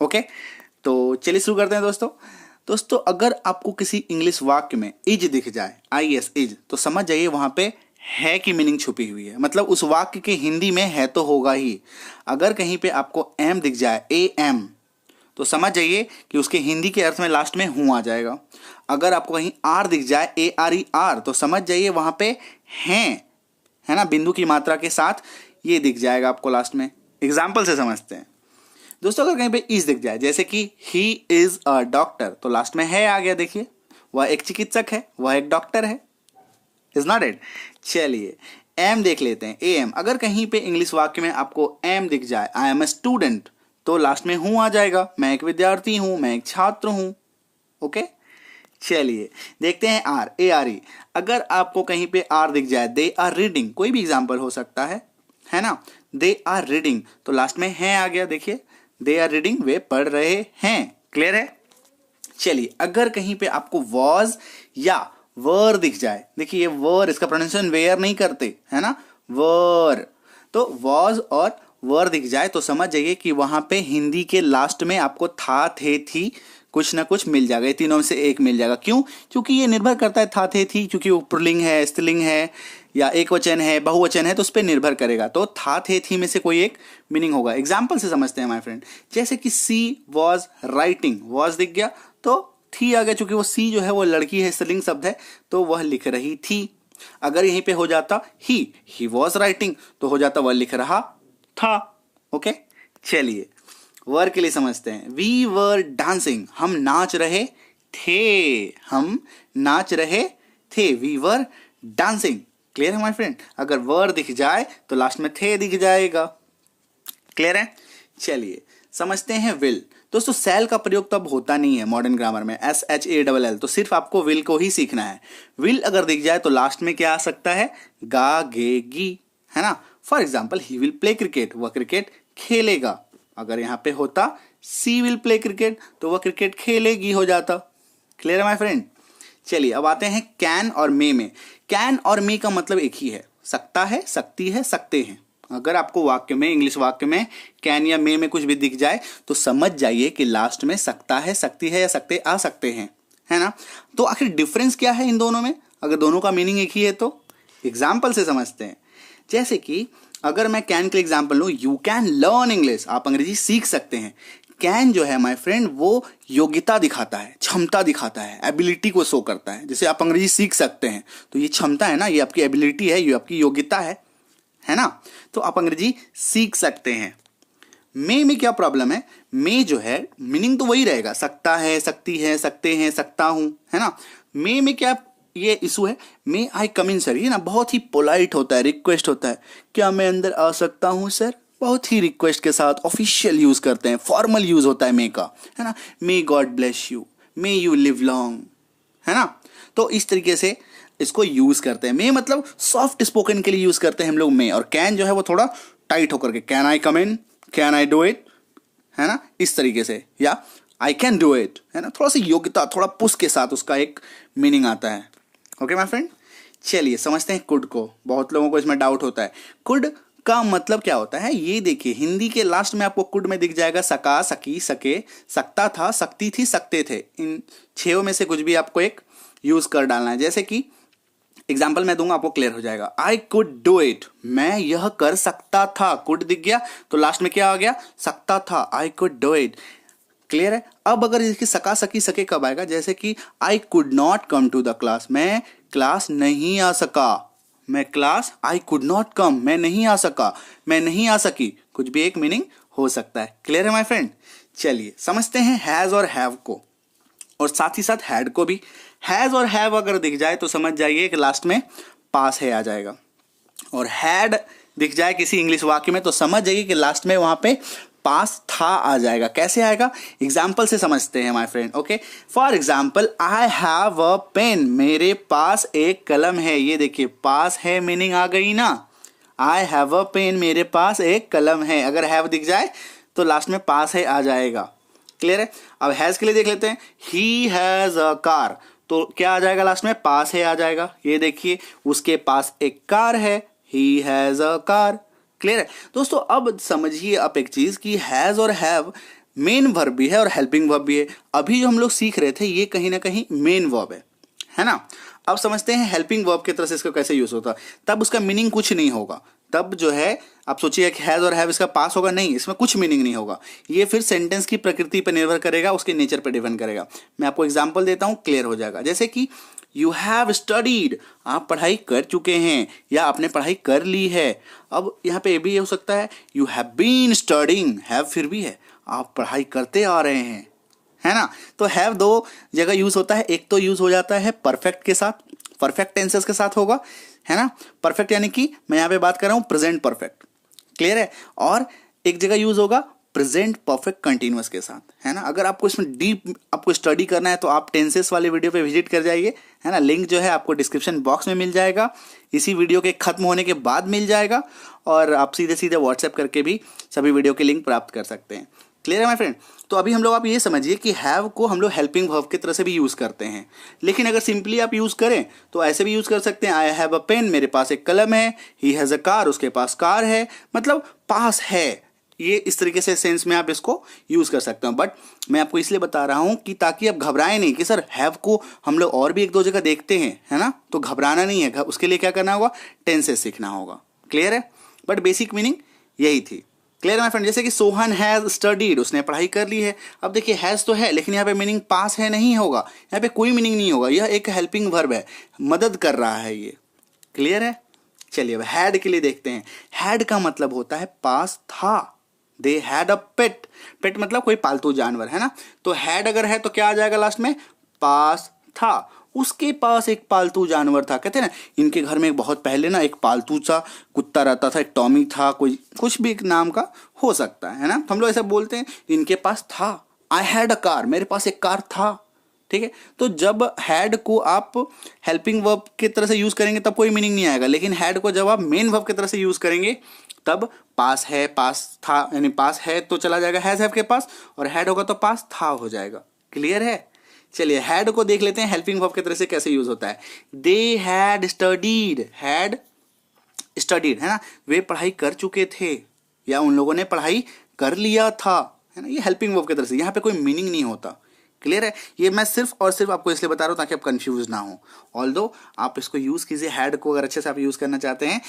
Okay, तो चलिए शुरू करते हैं दोस्तों अगर आपको किसी इंग्लिश वाक्य में इज दिख जाए, IS इज, तो समझ जाइए वहां पे है की मीनिंग छुपी हुई है। मतलब उस वाक्य के हिंदी में है तो होगा ही। अगर कहीं पे आपको एम दिख जाए, AM, तो समझ जाइए कि उसके हिंदी के अर्थ में लास्ट में हूं आ जाएगा। अगर आपको कहीं आर दिख जाए, ARER, तो समझ जाइए वहां पे हैं, है ना, बिंदु की मात्रा के साथ ये दिख जाएगा आपको लास्ट में। एग्जाम्पल से समझते हैं दोस्तों। अगर कहीं पे इज दिख जाए, जैसे कि ही इज अ डॉक्टर, तो लास्ट में है आ गया। देखिए वह एक चिकित्सक है, वह एक डॉक्टर है। Is not it. चलिए एम देख लेते हैं, AM। अगर कहीं पे इंग्लिश वाक्य में आपको एम दिख जाए, आई एम ए स्टूडेंट, तो लास्ट में हूं आ जाएगा। मैं एक विद्यार्थी हूं, मैं एक छात्र हूं। ओके, चलिए देखते हैं आर, ARE। अगर आपको कहीं पे आर दिख जाए, दे आर रीडिंग, कोई भी एग्जाम्पल हो सकता है ना, दे आर रीडिंग, तो लास्ट में है आ गया। देखिए दे आर रीडिंग, वे पढ़ रहे हैं। क्लियर है। चलिए अगर कहीं पे आपको वॉज या वर दिख जाए, देखिए ये वर, इसका प्रोनाउंसिएशन वेयर नहीं करते, है ना, वर, तो वॉज और वर दिख जाए तो समझ जाइए कि वहां पे हिंदी के लास्ट में आपको था, थे, थी, कुछ ना कुछ मिल जाएगा। ये तीनों में से एक मिल जाएगा। क्यों? क्योंकि ये निर्भर करता है था, थे, थी, क्योंकि वो पुल्लिंग है, स्त्रीलिंग है, या एक वचन है, बहुवचन है, तो उस पर निर्भर करेगा। तो था, थे, थी में से कोई एक मीनिंग होगा। एग्जाम्पल से समझते हैं माय फ्रेंड। जैसे कि सी वॉज राइटिंग, वॉज दिख गया तो थी आ गया, क्योंकि वो सी जो है वो लड़की है, स्त्रीलिंग शब्द है, तो वह लिख रही थी। अगर यहीं पे हो जाता ही वॉज राइटिंग, तो हो जाता वह लिख रहा था। ओके, चलिए वर के लिए समझते हैं। वी वर डांसिंग, हम नाच रहे थे, हम नाच रहे थे, वी वर डांसिंग। क्लियर है माय फ्रेंड। अगर वर दिख जाए तो लास्ट में थे दिख जाएगा। क्लियर है। चलिए समझते हैं विल। दोस्तों सेल का प्रयोग तब होता नहीं है मॉडर्न ग्रामर में, SHALL, तो सिर्फ आपको विल को ही सीखना है। विल अगर दिख जाए तो लास्ट में क्या आ सकता है, गा, गे, गी, है ना। For example he will play cricket, वह क्रिकेट खेलेगा। अगर यहां पे होता सी विल प्ले क्रिकेट, तो वह क्रिकेट खेलेगी हो जाता। क्लियर है माय फ्रेंड। चलिए अब आते हैं कैन और मे में। कैन और मे का मतलब एक ही है, सकता है, सकती है, सकते हैं। अगर आपको वाक्य में, इंग्लिश वाक्य में कैन या मे में कुछ भी दिख जाए तो समझ जाइए कि लास्ट में सकता है, सकती है या सकते आ सकते हैं, है ना। तो आखिर डिफरेंस क्या है इन दोनों में, अगर दोनों का मीनिंग एक ही है तो। एग्जाम्पल से समझते हैं। जैसे कि अगर मैं कैन के एग्जाम्पल लूं, यू कैन लर्न इंग्लिश, आप अंग्रेजी सीख सकते हैं। कैन जो है माय फ्रेंड वो योग्यता दिखाता है, क्षमता दिखाता है, एबिलिटी को शो करता है। जैसे आप अंग्रेजी सीख सकते हैं तो ये क्षमता है ना, ये आपकी एबिलिटी है, ये आपकी योग्यता है ना, तो आप अंग्रेजी सीख सकते हैं। मे में क्या प्रॉब्लम है, मे जो है मीनिंग तो वही रहेगा, सकता है, सकती है, सकते हैं, सकता हूं, है ना। मे में क्या ये इशू है, मे आई कम इन सर, ये ना बहुत ही पोलाइट होता है, रिक्वेस्ट होता है, क्या मैं अंदर आ सकता हूं सर, बहुत ही रिक्वेस्ट के साथ ऑफिशियल यूज करते हैं, फॉर्मल यूज होता है मे का, है ना। May God bless you, may you live long, है ना। तो इस तरीके से इसको यूज करते हैं। मे मतलब सॉफ्ट स्पोकन के लिए यूज करते हैं हम लोग मे, और कैन जो है वो थोड़ा टाइट होकर के, can I come in, can I do it, है ना, इस तरीके से, या आई कैन डू इट, है ना, थोड़ा सा योग्यता, थोड़ा पुश के साथ उसका एक मीनिंग आता है। Okay my friend. चलिए समझते हैं कुड को। बहुत लोगों को इसमें डाउट होता है, कुड का मतलब क्या होता है। ये देखिए हिंदी के लास्ट में आपको कुड में दिख जाएगा सका, सकी, सके, सकता था, सकती थी, सकते थे। इन छह में से कुछ भी आपको एक यूज कर डालना है। जैसे कि एग्जाम्पल मैं दूंगा, आपको क्लियर हो जाएगा। आई कुड डू इट, मैं यह कर सकता था, कुड दिख गया तो लास्ट में क्या आ गया, सकता था, I could do it. Clear है। अब अगर इसकी सका, सकी, सके कब आएगा, जैसे कि I could not come to the class, मैं क्लास नहीं आ सका, मैं class, I could not come, मैं नहीं आ सका, मैं नहीं आ सकी, कुछ भी एक मीनिंग हो सकता है। क्लियर है माय फ्रेंड। चलिए समझते हैं हैज और हैव को, और साथ ही साथ हैड को भी। हैज और हैव अगर दिख जाए तो समझ जाइए कि लास्ट में पास है आ जाएगा, और हैड दिख जाए किसी इंग्लिश वाक्य में तो समझ जाइए कि लास्ट में वहां पे पास था आ जाएगा। कैसे आएगा, एग्जाम्पल से समझते हैं my friend. Okay, for example I have a pen, मेरे पास एक कलम है। ये देखिए पास है मीनिंग आ गई ना, आई हैव अ पेन, मेरे पास एक कलम है। अगर हैव दिख जाए तो लास्ट में पास है आ जाएगा। क्लियर है। अब हैज के लिए देख लेते हैं, ही हैज अ कार, तो क्या आ जाएगा लास्ट में, पास है आ जाएगा। ये देखिए उसके पास एक कार है, he has a car. Clear है दोस्तों। अब समझिए आप एक चीज कि हैज और हैव मेन वर्ब भी है और हेल्पिंग वर्ब भी है। अभी जो हम लोग सीख रहे थे ये कहीं ना कहीं मेन वर्ब है ना। अब समझते हैं हेल्पिंग वर्ब की तरह से इसका कैसे यूज होता है। तब उसका मीनिंग कुछ नहीं होगा, तब जो है आप सोचिए कि हैज और हैव इसका पास होगा, नहीं, इसमें कुछ मीनिंग नहीं होगा। ये फिर सेंटेंस की प्रकृति पर निर्भर करेगा, उसके नेचर पर डिपेंड करेगा। मैं आपको एग्जांपल देता हूं, क्लियर हो जाएगा। जैसे कि यू हैव स्टडीड, आप पढ़ाई कर चुके हैं या आपने पढ़ाई कर ली है। अब यहाँ पे ये भी हो सकता है you have been studying, have फिर भी है, आप पढ़ाई करते आ रहे हैं, है ना। तो हैव दो जगह यूज होता है, एक तो यूज हो जाता है परफेक्ट के साथ, परफेक्ट टेंसेस के साथ होगा, है ना। परफेक्ट यानी कि मैं यहाँ पे बात कर रहा हूँ प्रेजेंट परफेक्ट, क्लियर है। और एक जगह यूज होगा प्रेजेंट परफेक्ट कंटिन्यूअस के साथ, है ना। अगर आपको इसमें डीप आपको स्टडी करना है तो आप टेंसेस वाले वीडियो पे विजिट कर जाइए, है ना। लिंक जो है आपको डिस्क्रिप्शन बॉक्स में मिल जाएगा, इसी वीडियो के खत्म होने के बाद मिल जाएगा, और आप सीधे सीधे व्हाट्सएप करके भी सभी वीडियो के लिंक प्राप्त कर सकते हैं। क्लियर है माय फ्रेंड। तो अभी हम लोग आप ये समझिए कि हैव को हम लोग हेल्पिंग वर्ब की तरह से भी यूज करते हैं, लेकिन अगर सिंपली आप यूज करें तो ऐसे भी यूज कर सकते हैं, आई हैव अ पेन, मेरे पास एक कलम है, ही हैज अ कार, उसके पास कार है, मतलब पास है। ये इस तरीके से सेंस में आप इसको यूज कर सकते हो। बट मैं आपको इसलिए बता रहा हूं कि ताकि आप घबराएं नहीं कि सर हैव को हम लोग और भी एक दो जगह देखते हैं, है ना। तो घबराना नहीं है, उसके लिए क्या करना होगा, टेंसेस सीखना होगा। क्लियर है। बट बेसिक मीनिंग यही थी। Clear my friend. जैसे कि सोहन हैज स्टडीड, उसने पढ़ाई कर ली है। अब देखिए हैज तो है, लेकिन यहाँ पे मीनिंग पास है नहीं होगा, यहाँ पे कोई मीनिंग नहीं होगा, यह एक हेल्पिंग वर्ब है, मदद कर रहा है ये। क्लियर है। चलिए अब हैड के लिए देखते हैं। हैड का मतलब होता है पास था। दे हैड अ पेट, पेट मतलब कोई पालतू जानवर, है ना। तो हैड अगर है तो क्या आ जाएगा लास्ट में, पास था। उसके पास एक पालतू जानवर था। कहते हैं ना इनके घर में बहुत पहले ना एक पालतू सा कुत्ता रहता था, एक टॉमी था, कोई कुछ भी एक नाम का हो सकता है ना। तो हम लोग ऐसा बोलते हैं इनके पास था। आई हैड अ कार, मेरे पास एक कार था। ठीक है। तो जब हैड को आप हेल्पिंग वर्ब की तरह से यूज करेंगे तब कोई मीनिंग नहीं आएगा, लेकिन हैड को जब आप मेन वर्ब की तरह से यूज करेंगे तब पास है, पास था, यानी पास है तो चला जाएगा हैज हैव के पास, और हैड होगा तो पास था हो जाएगा। क्लियर है। चलिए हैड को देख लेते हैं हेल्पिंग वर्ब की तरह से कैसे यूज होता है। They had studied, had studied, है ना, वे पढ़ाई कर चुके थे या उन लोगों ने पढ़ाई कर लिया था, है ना। ये हेल्पिंग वर्ब की तरह से, यहाँ पे कोई मीनिंग नहीं होता। क्लियर है। ये मैं सिर्फ और सिर्फ आपको इसलिए बता रहा हूँ ताकि आप कंफ्यूज ना हो। ऑल्दो आप इसको यूज कीजिए, हैड को अगर अच्छे से आप यूज करना चाहते हैं